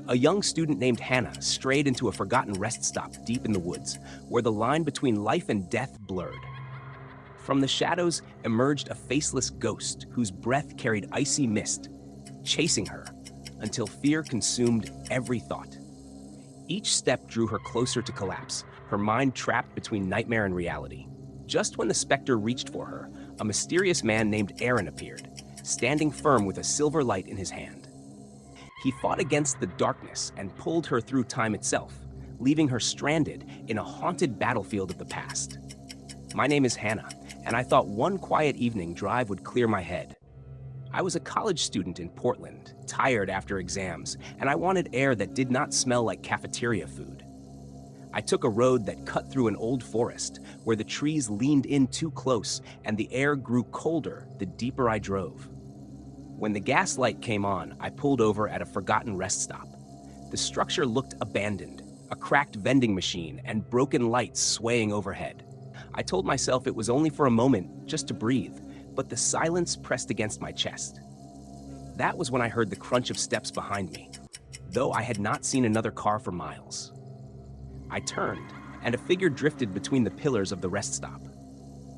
A young student named Hannah strayed into a forgotten rest stop deep in the woods, where the line between life and death blurred. From the shadows emerged a faceless ghost whose breath carried icy mist, chasing her until fear consumed every thought. Each step drew her closer to collapse, her mind trapped between nightmare and reality. Just when the specter reached for her, a mysterious man named Aaron appeared, standing firm with a silver light in his hand. He fought against the darkness and pulled her through time itself, leaving her stranded in a haunted battlefield of the past. My name is Hannah, and I thought one quiet evening drive would clear my head. I was a college student in Portland, tired after exams, and I wanted air that did not smell like cafeteria food. I took a road that cut through an old forest, where the trees leaned in too close and the air grew colder the deeper I drove. When the gas light came on, I pulled over at a forgotten rest stop. The structure looked abandoned, a cracked vending machine and broken lights swaying overhead. I told myself it was only for a moment, just to breathe, but the silence pressed against my chest. That was when I heard the crunch of steps behind me, though I had not seen another car for miles. I turned, and a figure drifted between the pillars of the rest stop.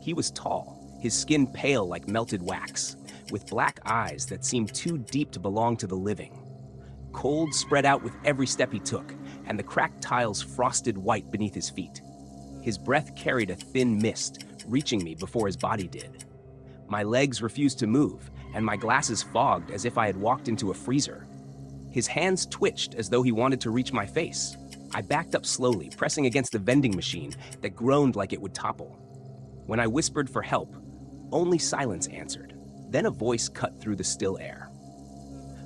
He was tall, his skin pale like melted wax, with black eyes that seemed too deep to belong to the living. Cold spread out with every step he took, and the cracked tiles frosted white beneath his feet. His breath carried a thin mist, reaching me before his body did. My legs refused to move, and my glasses fogged as if I had walked into a freezer. His hands twitched as though he wanted to reach my face. I backed up slowly, pressing against the vending machine that groaned like it would topple. When I whispered for help, only silence answered. Then a voice cut through the still air.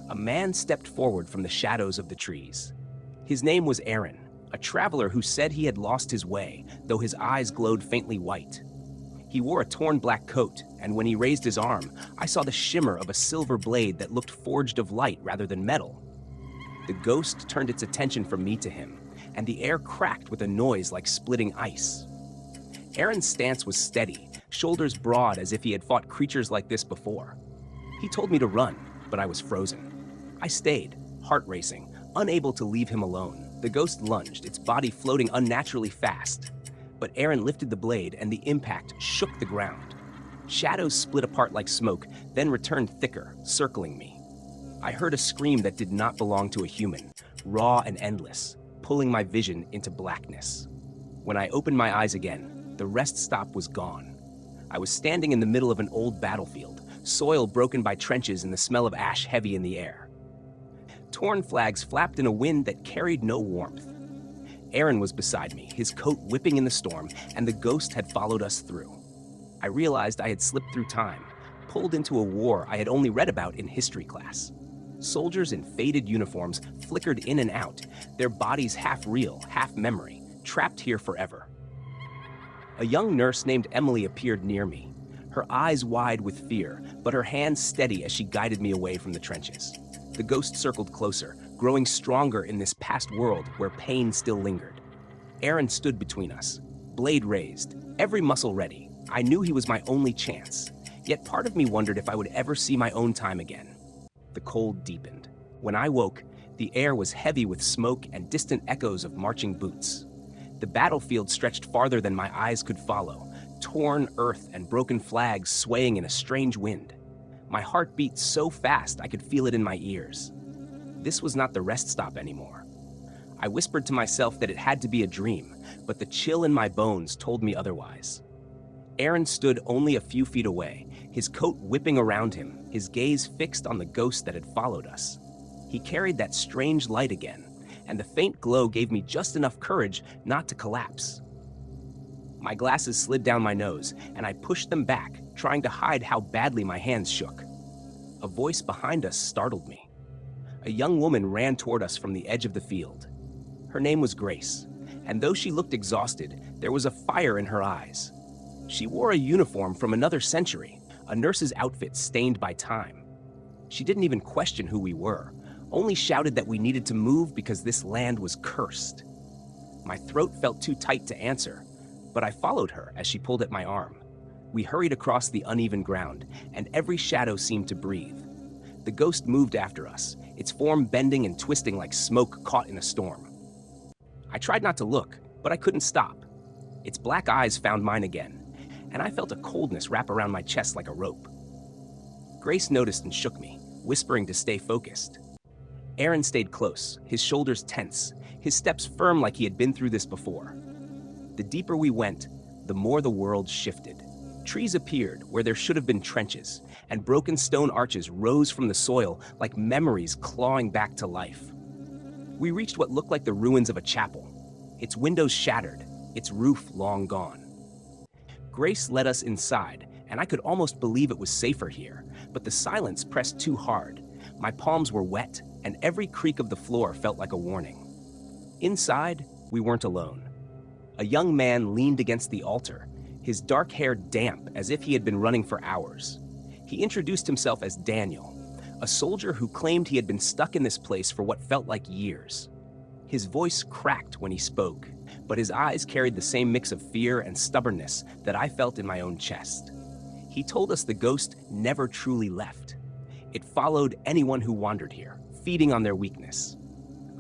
A man stepped forward from the shadows of the trees. His name was Aaron, a traveler who said he had lost his way, though his eyes glowed faintly white. He wore a torn black coat, and when he raised his arm, I saw the shimmer of a silver blade that looked forged of light rather than metal. The ghost turned its attention from me to him, and the air cracked with a noise like splitting ice. Aaron's stance was steady, shoulders broad as if he had fought creatures like this before. He told me to run, but I was frozen. I stayed, heart racing, unable to leave him alone. The ghost lunged, its body floating unnaturally fast. But Aaron lifted the blade, and the impact shook the ground. Shadows split apart like smoke, then returned thicker, circling me. I heard a scream that did not belong to a human, raw and endless, pulling my vision into blackness. When I opened my eyes again, the rest stop was gone. I was standing in the middle of an old battlefield, soil broken by trenches and the smell of ash heavy in the air. Torn flags flapped in a wind that carried no warmth. Aaron was beside me, his coat whipping in the storm, and the ghost had followed us through. I realized I had slipped through time, pulled into a war I had only read about in history class. Soldiers in faded uniforms flickered in and out, their bodies half real, half memory, trapped here forever. A young nurse named Emily appeared near me, her eyes wide with fear, but her hands steady as she guided me away from the trenches. The ghost circled closer, growing stronger in this past world where pain still lingered. Aaron stood between us, blade raised, every muscle ready. I knew he was my only chance, yet part of me wondered if I would ever see my own time again. The cold deepened. When I woke, the air was heavy with smoke and distant echoes of marching boots. The battlefield stretched farther than my eyes could follow, torn earth and broken flags swaying in a strange wind. My heart beat so fast I could feel it in my ears. This was not the rest stop anymore. I whispered to myself that it had to be a dream, but the chill in my bones told me otherwise. Aaron stood only a few feet away, his coat whipping around him, his gaze fixed on the ghost that had followed us. He carried that strange light again, and the faint glow gave me just enough courage not to collapse. My glasses slid down my nose, and I pushed them back, trying to hide how badly my hands shook. A voice behind us startled me. A young woman ran toward us from the edge of the field. Her name was Grace, and though she looked exhausted, there was a fire in her eyes. She wore a uniform from another century, a nurse's outfit stained by time. She didn't even question who we were, only shouted that we needed to move because this land was cursed. My throat felt too tight to answer, but I followed her as she pulled at my arm. We hurried across the uneven ground, and every shadow seemed to breathe. The ghost moved after us, its form bending and twisting like smoke caught in a storm. I tried not to look, but I couldn't stop. Its black eyes found mine again, and I felt a coldness wrap around my chest like a rope. Grace noticed and shook me, whispering to stay focused. Aaron stayed close, his shoulders tense, his steps firm like he had been through this before. The deeper we went, the more the world shifted. Trees appeared where there should have been trenches, and broken stone arches rose from the soil like memories clawing back to life. We reached what looked like the ruins of a chapel, its windows shattered, its roof long gone. Grace led us inside, and I could almost believe it was safer here, but the silence pressed too hard. My palms were wet, and every creak of the floor felt like a warning. Inside, we weren't alone. A young man leaned against the altar, his dark hair damp as if he had been running for hours. He introduced himself as Daniel, a soldier who claimed he had been stuck in this place for what felt like years. His voice cracked when he spoke, but his eyes carried the same mix of fear and stubbornness that I felt in my own chest. He told us the ghost never truly left. It followed anyone who wandered here, feeding on their weakness.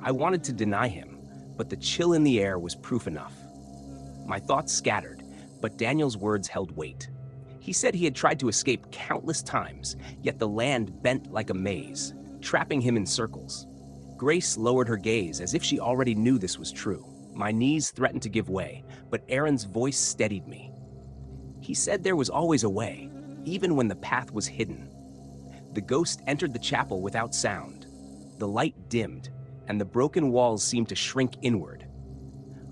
I wanted to deny him, but the chill in the air was proof enough. My thoughts scattered, but Daniel's words held weight. He said he had tried to escape countless times, yet the land bent like a maze, trapping him in circles. Grace lowered her gaze as if she already knew this was true. My knees threatened to give way, but Aaron's voice steadied me. He said there was always a way, even when the path was hidden. The ghost entered the chapel without sound. The light dimmed, and the broken walls seemed to shrink inward.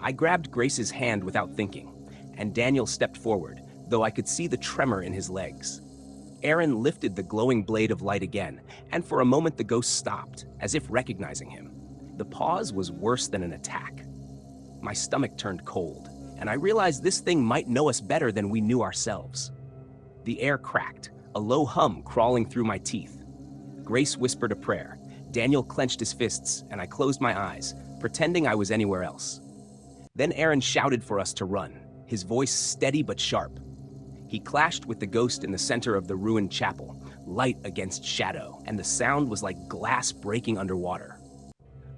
I grabbed Grace's hand without thinking, and Daniel stepped forward, though I could see the tremor in his legs. Aaron lifted the glowing blade of light again, and for a moment the ghost stopped, as if recognizing him. The pause was worse than an attack. My stomach turned cold, and I realized this thing might know us better than we knew ourselves. The air cracked, a low hum crawling through my teeth. Grace whispered a prayer. Daniel clenched his fists, and I closed my eyes, pretending I was anywhere else. Then Aaron shouted for us to run, his voice steady but sharp. He clashed with the ghost in the center of the ruined chapel, light against shadow, and the sound was like glass breaking underwater.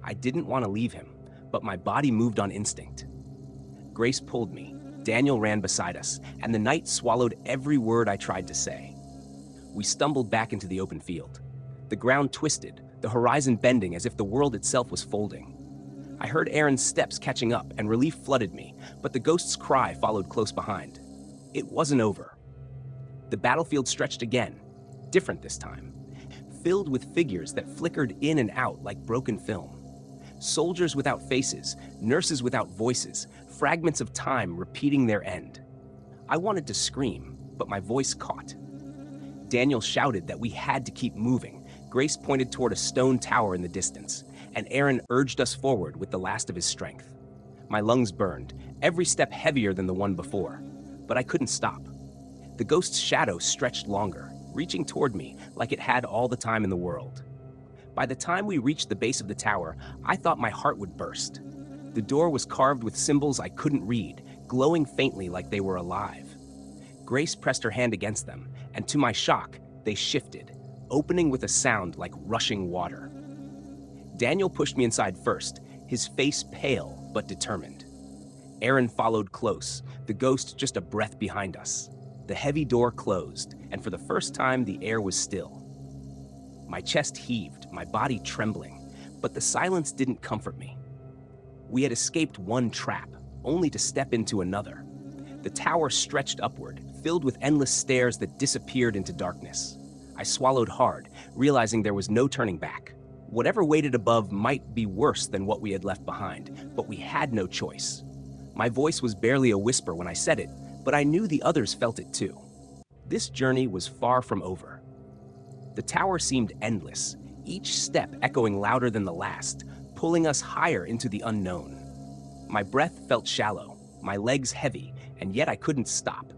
I didn't want to leave him, but my body moved on instinct. Grace pulled me, Daniel ran beside us, and the night swallowed every word I tried to say. We stumbled back into the open field. The ground twisted, the horizon bending as if the world itself was folding. I heard Aaron's steps catching up, and relief flooded me, but the ghost's cry followed close behind. It wasn't over. The battlefield stretched again, different this time, filled with figures that flickered in and out like broken film. Soldiers without faces, nurses without voices, fragments of time repeating their end. I wanted to scream, but my voice caught. Daniel shouted that we had to keep moving. Grace pointed toward a stone tower in the distance, and Aaron urged us forward with the last of his strength. My lungs burned, every step heavier than the one before, but I couldn't stop. The ghost's shadow stretched longer, reaching toward me like it had all the time in the world. By the time we reached the base of the tower, I thought my heart would burst. The door was carved with symbols I couldn't read, glowing faintly like they were alive. Grace pressed her hand against them, and to my shock, they shifted, opening with a sound like rushing water. Daniel pushed me inside first, his face pale but determined. Aaron followed close, the ghost just a breath behind us. The heavy door closed, and for the first time the air was still. My chest heaved, my body trembling, but the silence didn't comfort me. We had escaped one trap, only to step into another. The tower stretched upward, filled with endless stairs that disappeared into darkness. I swallowed hard, realizing there was no turning back. Whatever waited above might be worse than what we had left behind, but we had no choice. My voice was barely a whisper when I said it, but I knew the others felt it too. This journey was far from over. The tower seemed endless, each step echoing louder than the last, pulling us higher into the unknown. My breath felt shallow, my legs heavy, and yet I couldn't stop.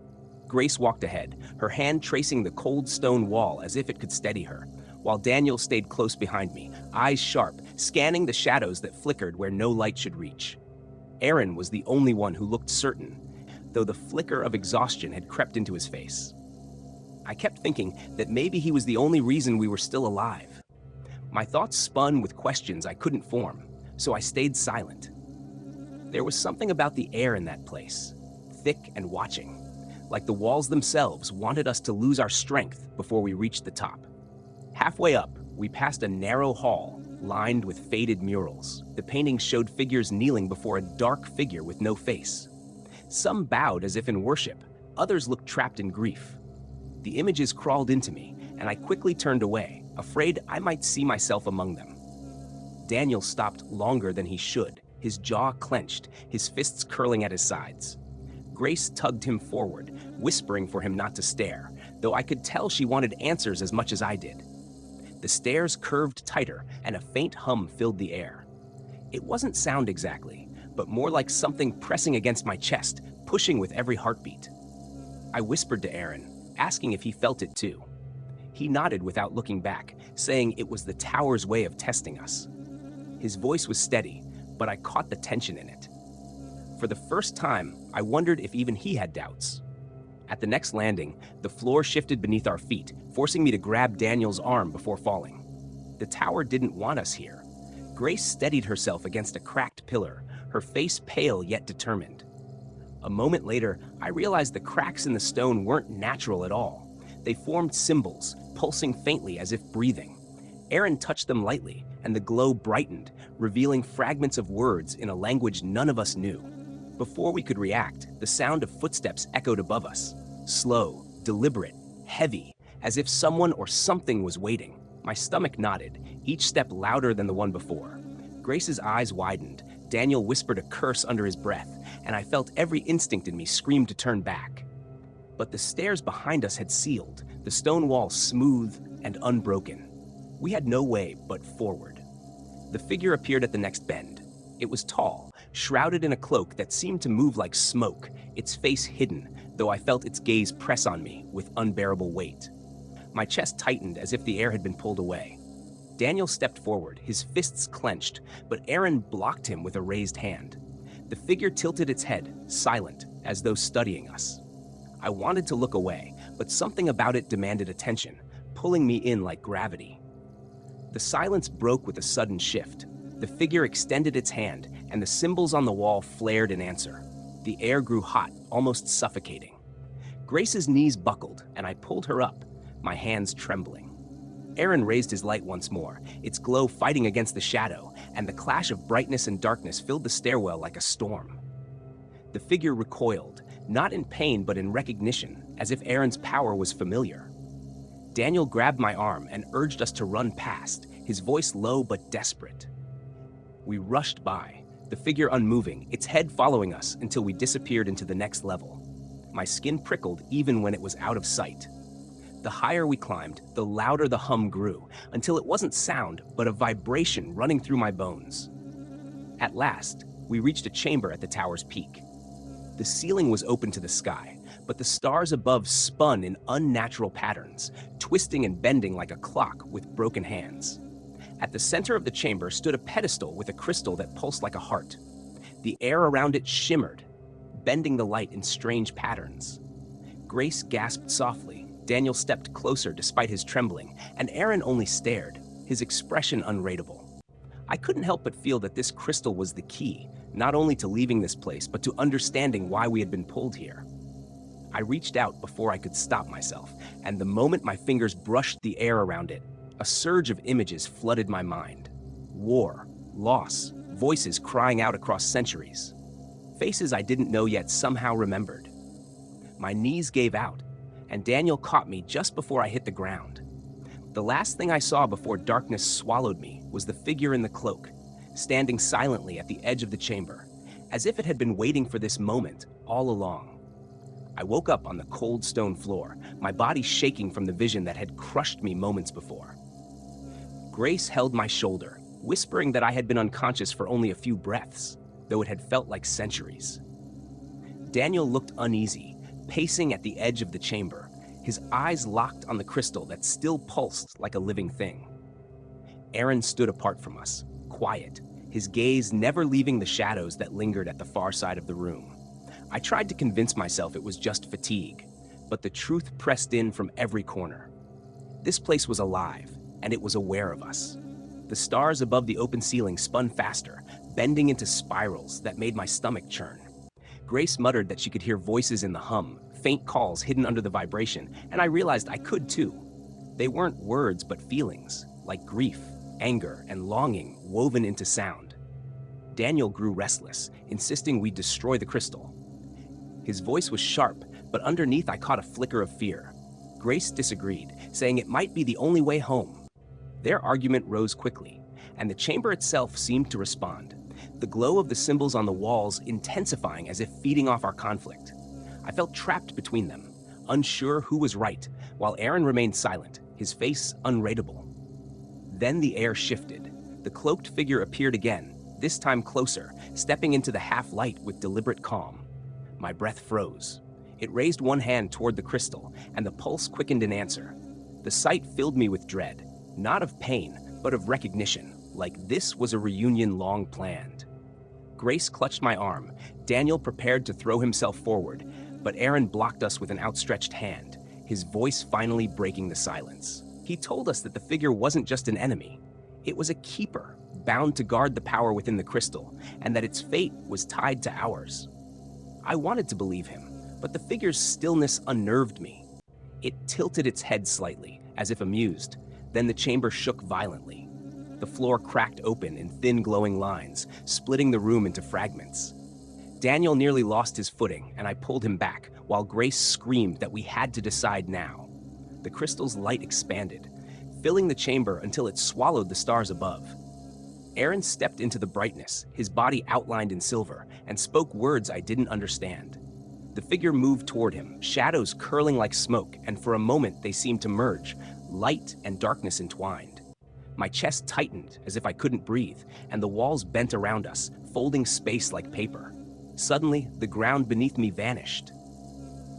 Grace walked ahead, her hand tracing the cold stone wall as if it could steady her, while Daniel stayed close behind me, eyes sharp, scanning the shadows that flickered where no light should reach. Aaron was the only one who looked certain, though the flicker of exhaustion had crept into his face. I kept thinking that maybe he was the only reason we were still alive. My thoughts spun with questions I couldn't form, so I stayed silent. There was something about the air in that place, thick and watching, like the walls themselves wanted us to lose our strength before we reached the top. Halfway up, we passed a narrow hall lined with faded murals. The paintings showed figures kneeling before a dark figure with no face. Some bowed as if in worship, others looked trapped in grief. The images crawled into me, and I quickly turned away, afraid I might see myself among them. Daniel stopped longer than he should, his jaw clenched, his fists curling at his sides. Grace tugged him forward, whispering for him not to stare, though I could tell she wanted answers as much as I did. The stairs curved tighter, and a faint hum filled the air. It wasn't sound exactly, but more like something pressing against my chest, pushing with every heartbeat. I whispered to Aaron, asking if he felt it too. He nodded without looking back, saying it was the tower's way of testing us. His voice was steady, but I caught the tension in it. For the first time, I wondered if even he had doubts. At the next landing, the floor shifted beneath our feet, forcing me to grab Daniel's arm before falling. The tower didn't want us here. Grace steadied herself against a cracked pillar, her face pale yet determined. A moment later, I realized the cracks in the stone weren't natural at all. They formed symbols, pulsing faintly as if breathing. Aaron touched them lightly, and the glow brightened, revealing fragments of words in a language none of us knew. Before we could react, the sound of footsteps echoed above us. Slow, deliberate, heavy, as if someone or something was waiting. My stomach knotted, each step louder than the one before. Grace's eyes widened. Daniel whispered a curse under his breath, and I felt every instinct in me scream to turn back. But the stairs behind us had sealed, the stone wall smooth and unbroken. We had no way but forward. The figure appeared at the next bend. It was tall, shrouded in a cloak that seemed to move like smoke, its face hidden, though I felt its gaze press on me with unbearable weight. My chest tightened as if the air had been pulled away. Daniel stepped forward, his fists clenched, but Aaron blocked him with a raised hand. The figure tilted its head, silent, as though studying us. I wanted to look away, but something about it demanded attention, pulling me in like gravity. The silence broke with a sudden shift. The figure extended its hand, and the symbols on the wall flared in answer. The air grew hot, almost suffocating. Grace's knees buckled, and I pulled her up, my hands trembling. Aaron raised his light once more, its glow fighting against the shadow, and the clash of brightness and darkness filled the stairwell like a storm. The figure recoiled, not in pain but in recognition, as if Aaron's power was familiar. Daniel grabbed my arm and urged us to run past, his voice low but desperate. We rushed by, the figure unmoving, its head following us until we disappeared into the next level. My skin prickled even when it was out of sight. The higher we climbed, the louder the hum grew, until it wasn't sound, but a vibration running through my bones. At last, we reached a chamber at the tower's peak. The ceiling was open to the sky, but the stars above spun in unnatural patterns, twisting and bending like a clock with broken hands. At the center of the chamber stood a pedestal with a crystal that pulsed like a heart. The air around it shimmered, bending the light in strange patterns. Grace gasped softly. Daniel stepped closer despite his trembling, and Aaron only stared, his expression unreadable. I couldn't help but feel that this crystal was the key, not only to leaving this place, but to understanding why we had been pulled here. I reached out before I could stop myself, and the moment my fingers brushed the air around it, a surge of images flooded my mind. War, loss, voices crying out across centuries. Faces I didn't know yet somehow remembered. My knees gave out, and Daniel caught me just before I hit the ground. The last thing I saw before darkness swallowed me was the figure in the cloak, standing silently at the edge of the chamber, as if it had been waiting for this moment all along. I woke up on the cold stone floor, my body shaking from the vision that had crushed me moments before. Grace held my shoulder, whispering that I had been unconscious for only a few breaths, though it had felt like centuries. Daniel looked uneasy, pacing at the edge of the chamber, his eyes locked on the crystal that still pulsed like a living thing. Aaron stood apart from us, quiet, his gaze never leaving the shadows that lingered at the far side of the room. I tried to convince myself it was just fatigue, but the truth pressed in from every corner. This place was alive, and it was aware of us. The stars above the open ceiling spun faster, bending into spirals that made my stomach churn. Grace muttered that she could hear voices in the hum, faint calls hidden under the vibration, and I realized I could too. They weren't words but feelings, like grief, anger, and longing woven into sound. Daniel grew restless, insisting we destroy the crystal. His voice was sharp, but underneath I caught a flicker of fear. Grace disagreed, saying it might be the only way home. Their argument rose quickly, and the chamber itself seemed to respond, the glow of the symbols on the walls intensifying as if feeding off our conflict. I felt trapped between them, unsure who was right, while Aaron remained silent, his face unreadable. Then the air shifted. The cloaked figure appeared again, this time closer, stepping into the half-light with deliberate calm. My breath froze. It raised one hand toward the crystal, and the pulse quickened in answer. The sight filled me with dread, not of pain, but of recognition, like this was a reunion long planned. Grace clutched my arm. Daniel prepared to throw himself forward, but Aaron blocked us with an outstretched hand, his voice finally breaking the silence. He told us that the figure wasn't just an enemy. It was a keeper, bound to guard the power within the crystal, and that its fate was tied to ours. I wanted to believe him, but the figure's stillness unnerved me. It tilted its head slightly, as if amused. Then the chamber shook violently. The floor cracked open in thin glowing lines, splitting the room into fragments. Daniel nearly lost his footing, and I pulled him back, while Grace screamed that we had to decide now. The crystal's light expanded, filling the chamber until it swallowed the stars above. Aaron stepped into the brightness, his body outlined in silver, and spoke words I didn't understand. The figure moved toward him, shadows curling like smoke, and for a moment they seemed to merge, light and darkness entwined. My chest tightened as if I couldn't breathe, and the walls bent around us, folding space like paper. Suddenly, the ground beneath me vanished.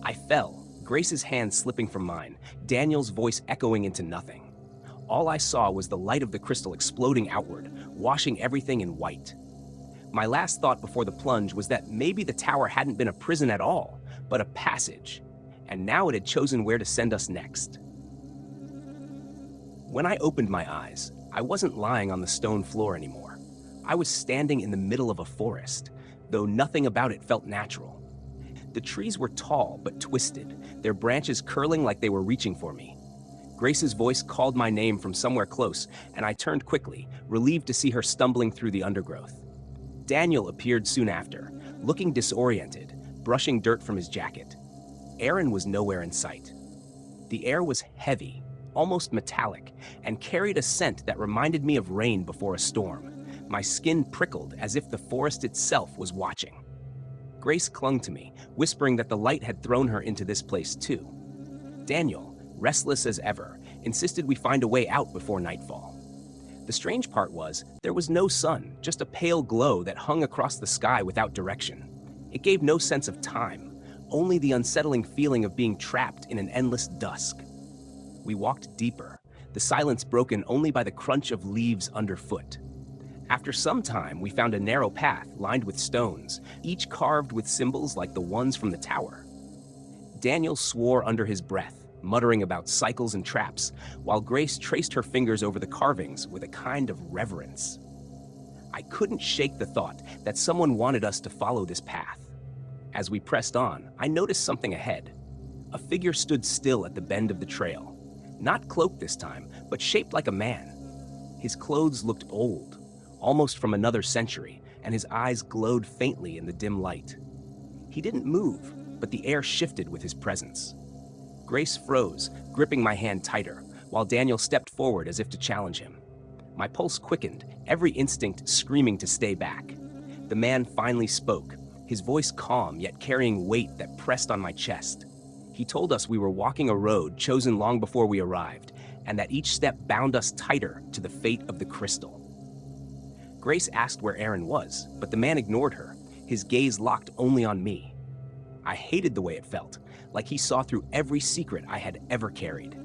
I fell, Grace's hand slipping from mine, Daniel's voice echoing into nothing. All I saw was the light of the crystal exploding outward, washing everything in white. My last thought before the plunge was that maybe the tower hadn't been a prison at all, but a passage, and now it had chosen where to send us next. When I opened my eyes, I wasn't lying on the stone floor anymore. I was standing in the middle of a forest, though nothing about it felt natural. The trees were tall but twisted, their branches curling like they were reaching for me. Grace's voice called my name from somewhere close, and I turned quickly, relieved to see her stumbling through the undergrowth. Daniel appeared soon after, looking disoriented, brushing dirt from his jacket. Aaron was nowhere in sight. The air was heavy, almost metallic, and carried a scent that reminded me of rain before a storm. My skin prickled as if the forest itself was watching. Grace clung to me, whispering that the light had thrown her into this place too. Daniel, restless as ever, insisted we find a way out before nightfall. The strange part was, there was no sun, just a pale glow that hung across the sky without direction. It gave no sense of time, only the unsettling feeling of being trapped in an endless dusk. We walked deeper, the silence broken only by the crunch of leaves underfoot. After some time, we found a narrow path lined with stones, each carved with symbols like the ones from the tower. Daniel swore under his breath, muttering about cycles and traps, while Grace traced her fingers over the carvings with a kind of reverence. I couldn't shake the thought that someone wanted us to follow this path. As we pressed on, I noticed something ahead. A figure stood still at the bend of the trail, not cloaked this time, but shaped like a man. His clothes looked old, almost from another century, and his eyes glowed faintly in the dim light. He didn't move, but the air shifted with his presence. Grace froze, gripping my hand tighter, while Daniel stepped forward as if to challenge him. My pulse quickened, every instinct screaming to stay back. The man finally spoke, his voice calm yet carrying weight that pressed on my chest. He told us we were walking a road chosen long before we arrived, and that each step bound us tighter to the fate of the crystal. Grace asked where Aaron was, but the man ignored her, his gaze locked only on me. I hated the way it felt, like he saw through every secret I had ever carried.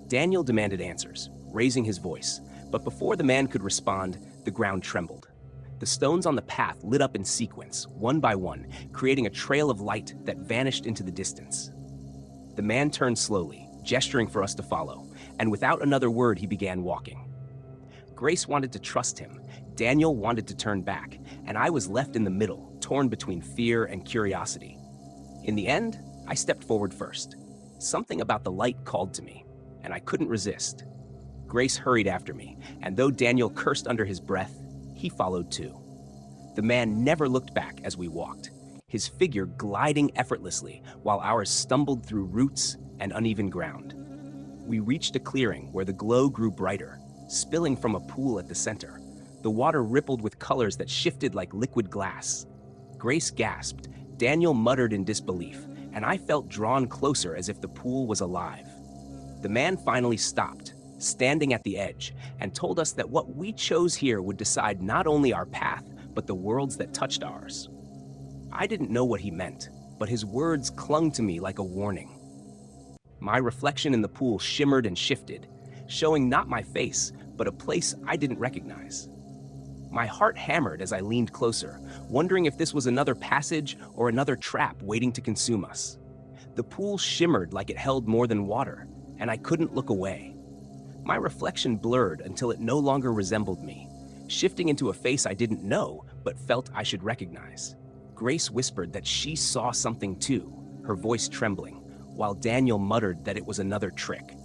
Daniel demanded answers, raising his voice, but before the man could respond, the ground trembled. The stones on the path lit up in sequence, one by one, creating a trail of light that vanished into the distance. The man turned slowly, gesturing for us to follow, and without another word he began walking. Grace wanted to trust him, Daniel wanted to turn back, and I was left in the middle, torn between fear and curiosity. In the end, I stepped forward first. Something about the light called to me, and I couldn't resist. Grace hurried after me, and though Daniel cursed under his breath, he followed too. The man never looked back as we walked, his figure gliding effortlessly while ours stumbled through roots and uneven ground. We reached a clearing where the glow grew brighter, spilling from a pool at the center. The water rippled with colors that shifted like liquid glass. Grace gasped, Daniel muttered in disbelief, and I felt drawn closer as if the pool was alive. The man finally stopped, standing at the edge, and told us that what we chose here would decide not only our path, but the worlds that touched ours. I didn't know what he meant, but his words clung to me like a warning. My reflection in the pool shimmered and shifted, showing not my face, but a place I didn't recognize. My heart hammered as I leaned closer, wondering if this was another passage or another trap waiting to consume us. The pool shimmered like it held more than water, and I couldn't look away. My reflection blurred until it no longer resembled me, shifting into a face I didn't know but felt I should recognize. Grace whispered that she saw something too, her voice trembling, while Daniel muttered that it was another trick.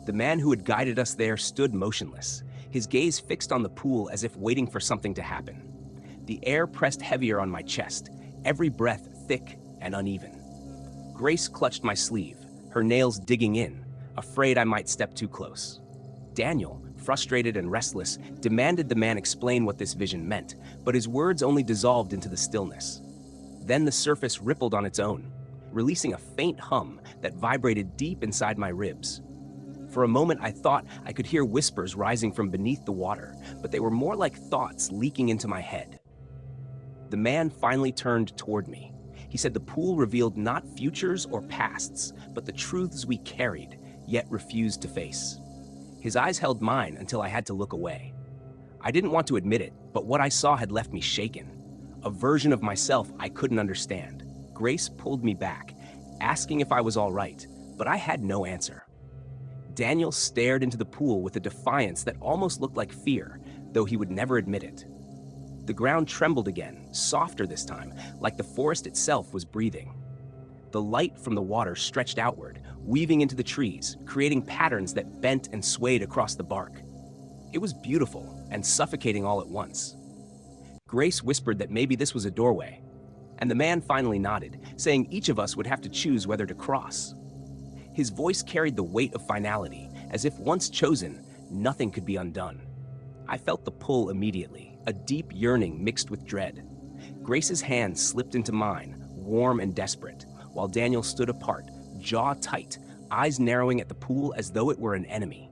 The man who had guided us there stood motionless, his gaze fixed on the pool as if waiting for something to happen. The air pressed heavier on my chest, every breath thick and uneven. Grace clutched my sleeve, her nails digging in, afraid I might step too close. Daniel, frustrated and restless, demanded the man explain what this vision meant, but his words only dissolved into the stillness. Then the surface rippled on its own, releasing a faint hum that vibrated deep inside my ribs. For a moment, I thought I could hear whispers rising from beneath the water, but they were more like thoughts leaking into my head. The man finally turned toward me. He said the pool revealed not futures or pasts, but the truths we carried, yet refused to face. His eyes held mine until I had to look away. I didn't want to admit it, but what I saw had left me shaken. A version of myself I couldn't understand. Grace pulled me back, asking if I was all right, but I had no answer. Daniel stared into the pool with a defiance that almost looked like fear, though he would never admit it. The ground trembled again, softer this time, like the forest itself was breathing. The light from the water stretched outward, weaving into the trees, creating patterns that bent and swayed across the bark. It was beautiful and suffocating all at once. Grace whispered that maybe this was a doorway, and the man finally nodded, saying each of us would have to choose whether to cross. His voice carried the weight of finality, as if once chosen, nothing could be undone. I felt the pull immediately, a deep yearning mixed with dread. Grace's hand slipped into mine, warm and desperate, while Daniel stood apart, jaw tight, eyes narrowing at the pool as though it were an enemy.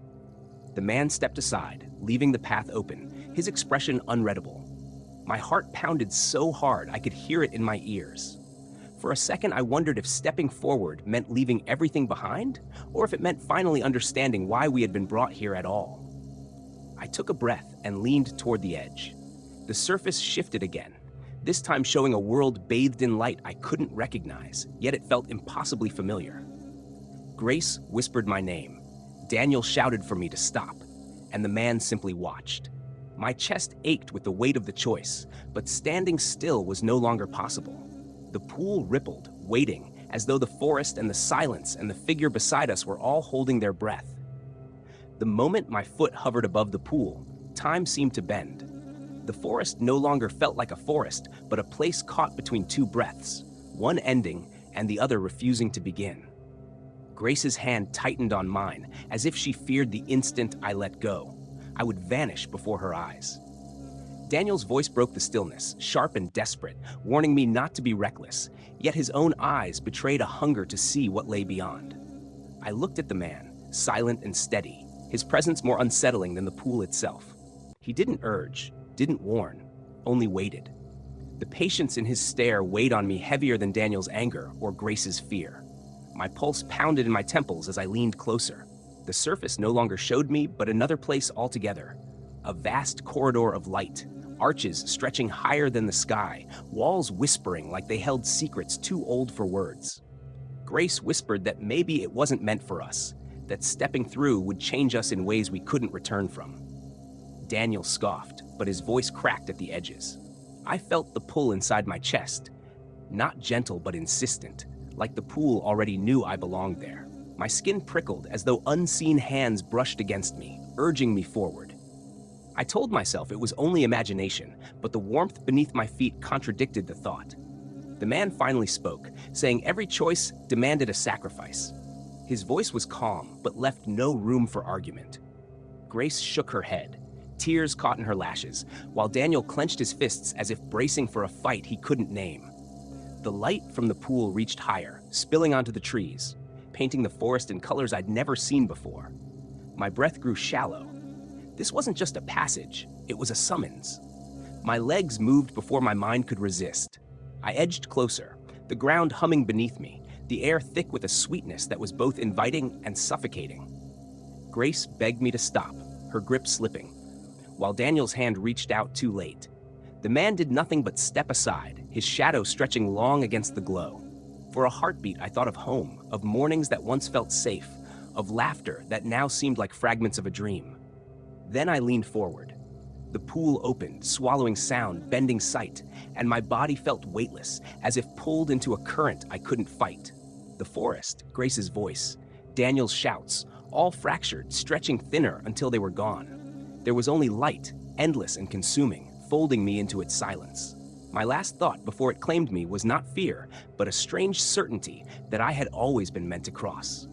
The man stepped aside, leaving the path open, his expression unreadable. My heart pounded so hard I could hear it in my ears. For a second, I wondered if stepping forward meant leaving everything behind, or if it meant finally understanding why we had been brought here at all. I took a breath and leaned toward the edge. The surface shifted again, this time showing a world bathed in light I couldn't recognize, yet it felt impossibly familiar. Grace whispered my name. Daniel shouted for me to stop, and the man simply watched. My chest ached with the weight of the choice, but standing still was no longer possible. The pool rippled, waiting, as though the forest and the silence and the figure beside us were all holding their breath. The moment my foot hovered above the pool, time seemed to bend. The forest no longer felt like a forest, but a place caught between two breaths, one ending and the other refusing to begin. Grace's hand tightened on mine, as if she feared the instant I let go, I would vanish before her eyes. Daniel's voice broke the stillness, sharp and desperate, warning me not to be reckless, yet his own eyes betrayed a hunger to see what lay beyond. I looked at the man, silent and steady, his presence more unsettling than the pool itself. He didn't urge, didn't warn, only waited. The patience in his stare weighed on me heavier than Daniel's anger or Grace's fear. My pulse pounded in my temples as I leaned closer. The surface no longer showed me, but another place altogether. A vast corridor of light, arches stretching higher than the sky, walls whispering like they held secrets too old for words. Grace whispered that maybe it wasn't meant for us, that stepping through would change us in ways we couldn't return from. Daniel scoffed, but his voice cracked at the edges. I felt the pull inside my chest, not gentle but insistent, like the pool already knew I belonged there. My skin prickled as though unseen hands brushed against me, urging me forward. I told myself it was only imagination, but the warmth beneath my feet contradicted the thought. The man finally spoke, saying every choice demanded a sacrifice. His voice was calm, but left no room for argument. Grace shook her head. Tears caught in her lashes, while Daniel clenched his fists as if bracing for a fight he couldn't name. The light from the pool reached higher, spilling onto the trees, painting the forest in colors I'd never seen before. My breath grew shallow. This wasn't just a passage, it was a summons. My legs moved before my mind could resist. I edged closer, the ground humming beneath me, the air thick with a sweetness that was both inviting and suffocating. Grace begged me to stop, her grip slipping, while Daniel's hand reached out too late. The man did nothing but step aside, his shadow stretching long against the glow. For a heartbeat, I thought of home, of mornings that once felt safe, of laughter that now seemed like fragments of a dream. Then I leaned forward. The pool opened, swallowing sound, bending sight, and my body felt weightless, as if pulled into a current I couldn't fight. The forest, Grace's voice, Daniel's shouts, all fractured, stretching thinner until they were gone. There was only light, endless and consuming, folding me into its silence. My last thought before it claimed me was not fear, but a strange certainty that I had always been meant to cross.